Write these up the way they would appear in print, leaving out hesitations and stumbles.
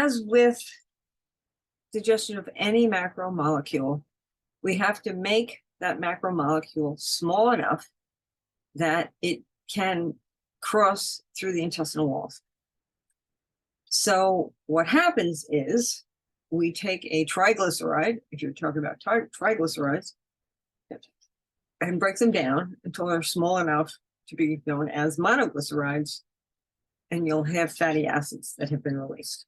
as with digestion of any macromolecule, we have to make that macromolecule small enough that it can cross through the intestinal walls. So what happens is we take a triglyceride, if you're talking about triglycerides, and break them down until they're small enough to be known as monoglycerides, and you'll have fatty acids that have been released.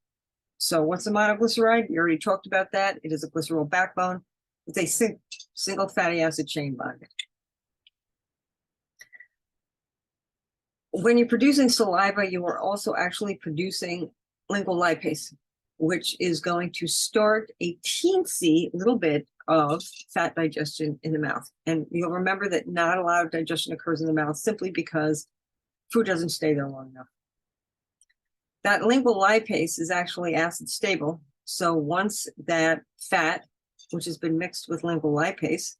So what's a monoglyceride? We already talked about that. It is a glycerol backbone with a single fatty acid chain bond. When you're producing saliva, you are also actually producing lingual lipase, which is going to start a teensy little bit of fat digestion in the mouth. And you'll remember that not a lot of digestion occurs in the mouth simply because food doesn't stay there long enough. That lingual lipase is actually acid stable. So once that fat, which has been mixed with lingual lipase,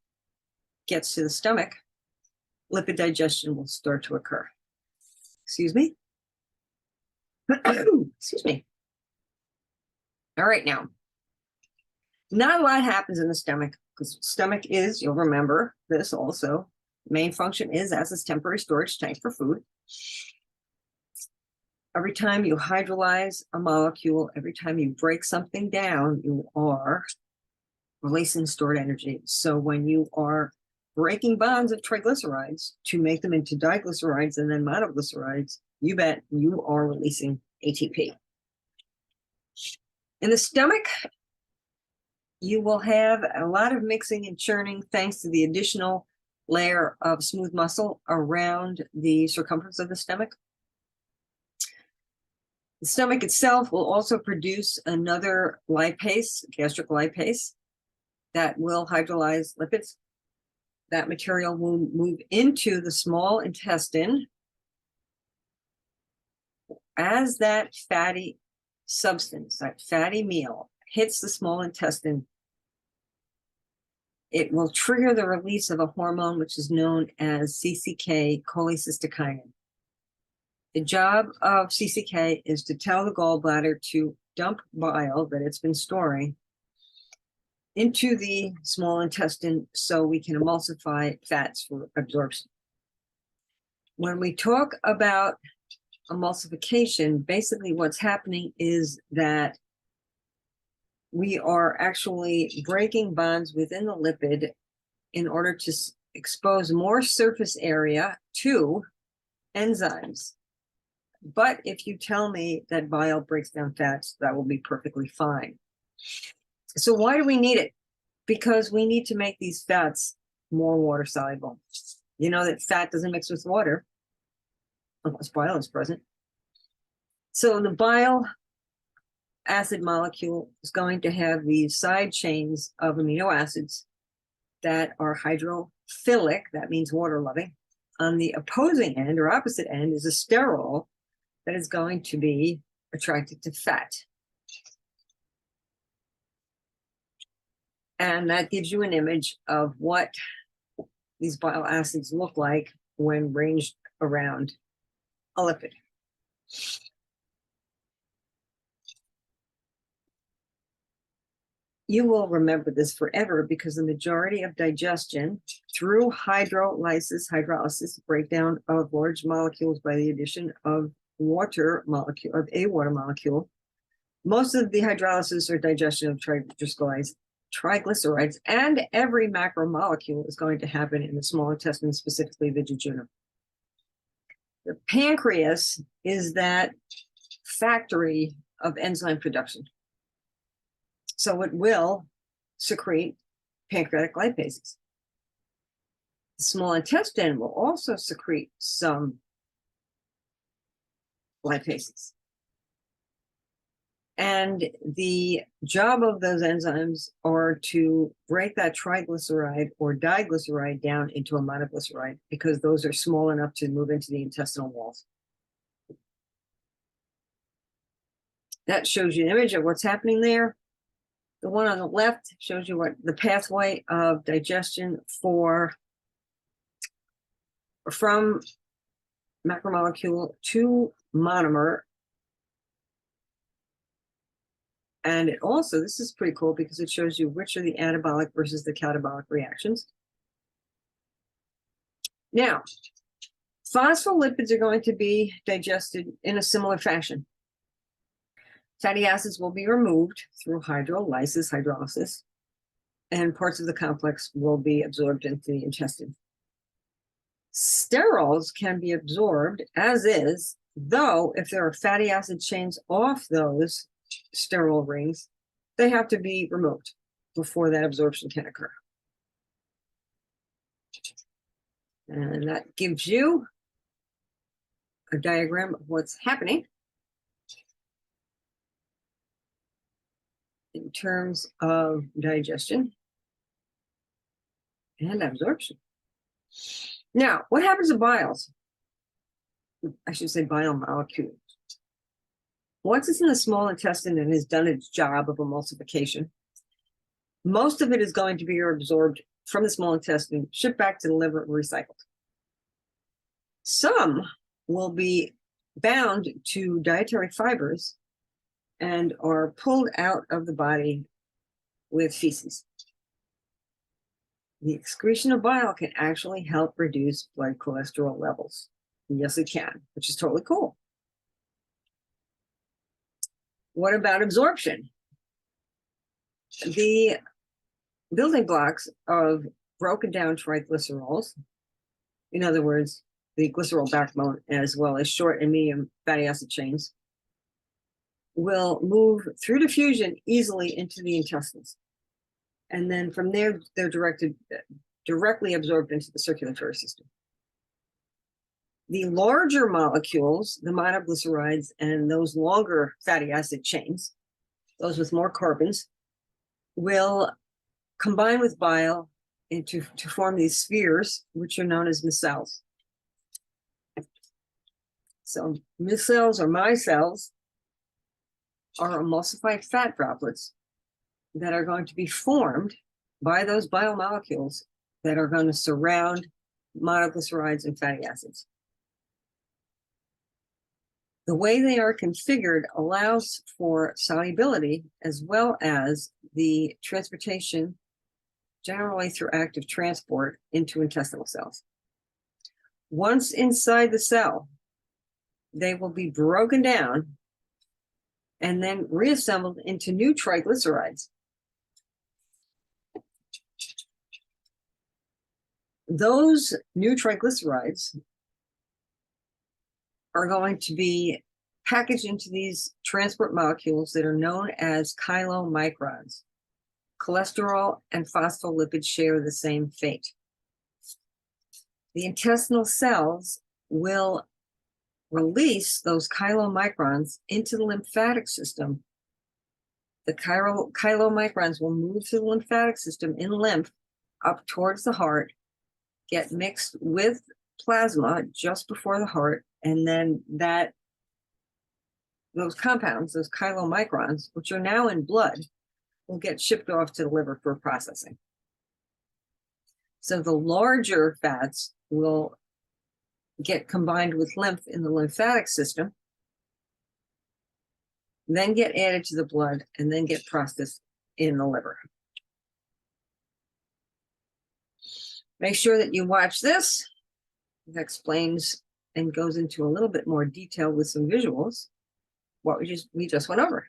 gets to the stomach, lipid digestion will start to occur. Excuse me. Excuse me. All right, now, not a lot happens in the stomach because stomach is, you'll remember this also, main function is as its temporary storage tank for food. Every time you hydrolyze a molecule, every time you break something down, you are releasing stored energy. So when you are breaking bonds of triglycerides to make them into diglycerides and then monoglycerides, you bet you are releasing ATP. In the stomach, you will have a lot of mixing and churning thanks to the additional layer of smooth muscle around the circumference of the stomach. The stomach itself will also produce another lipase, gastric lipase, that will hydrolyze lipids. That material will move into the small intestine. As that fatty substance, that fatty meal, hits the small intestine, it will trigger the release of a hormone which is known as CCK, cholecystokinin. The job of CCK is to tell the gallbladder to dump bile that it's been storing into the small intestine so we can emulsify fats for absorption. When we talk about emulsification, basically what's happening is that we are actually breaking bonds within the lipid in order to expose more surface area to enzymes. But if you tell me that bile breaks down fats, that will be perfectly fine. So why do we need it? Because we need to make these fats more water soluble. You know that fat doesn't mix with water unless bile is present. So the bile acid molecule is going to have these side chains of amino acids that are hydrophilic, that means water loving. On the opposing end or opposite end is a sterol that is going to be attracted to fat. And that gives you an image of what these bile acids look like when ranged around a lipid. You will remember this forever because the majority of digestion through hydrolysis, breakdown of large molecules by the addition of water molecule, of a water molecule. Most of the hydrolysis or digestion of triglycerides, and every macromolecule is going to happen in the small intestine, specifically the jejunum. The pancreas is that factory of enzyme production. So it will secrete pancreatic lipases. The small intestine will also secrete some lipases. And the job of those enzymes are to break that triglyceride or diglyceride down into a monoglyceride because those are small enough to move into the intestinal walls. That shows you an image of what's happening there. The one on the left shows you what the pathway of digestion from macromolecule to monomer. And it also, this is pretty cool because it shows you which are the anabolic versus the catabolic reactions. Now, phospholipids are going to be digested in a similar fashion. Fatty acids will be removed through hydrolysis, and parts of the complex will be absorbed into the intestine. Sterols can be absorbed as is, though if there are fatty acid chains off those sterol rings, they have to be removed before that absorption can occur. And that gives you a diagram of what's happening in terms of digestion and absorption. Now, what happens to biles? I should say bile molecules. Once it's in the small intestine and has done its job of emulsification, most of it is going to be absorbed from the small intestine, shipped back to the liver, and recycled. Some will be bound to dietary fibers and are pulled out of the body with feces. The excretion of bile can actually help reduce blood cholesterol levels. Yes, it can, which is totally cool. What about absorption? The building blocks of broken down triglycerols, in other words, the glycerol backbone, as well as short and medium fatty acid chains, will move through diffusion easily into the intestines. And then from there, they're directly absorbed into the circulatory system. The larger molecules, the monoglycerides and those longer fatty acid chains, those with more carbons, will combine with bile to form these spheres, which are known as micelles. So micelles or micelles are emulsified fat droplets that are going to be formed by those biomolecules that are going to surround monoglycerides and fatty acids. The way they are configured allows for solubility as well as the transportation, generally through active transport, into intestinal cells. Once inside the cell, they will be broken down and then reassembled into new triglycerides. Those new triglycerides are going to be packaged into these transport molecules that are known as chylomicrons. Cholesterol and phospholipids share the same fate. The intestinal cells will release those chylomicrons into the lymphatic system. The chylomicrons will move through the lymphatic system in lymph up towards the heart, get mixed with plasma just before the heart, and then those compounds, those chylomicrons, which are now in blood, will get shipped off to the liver for processing. So the larger fats will get combined with lymph in the lymphatic system, then get added to the blood, and then get processed in the liver. Make sure that you watch this. It explains and goes into a little bit more detail with some visuals what we just went over.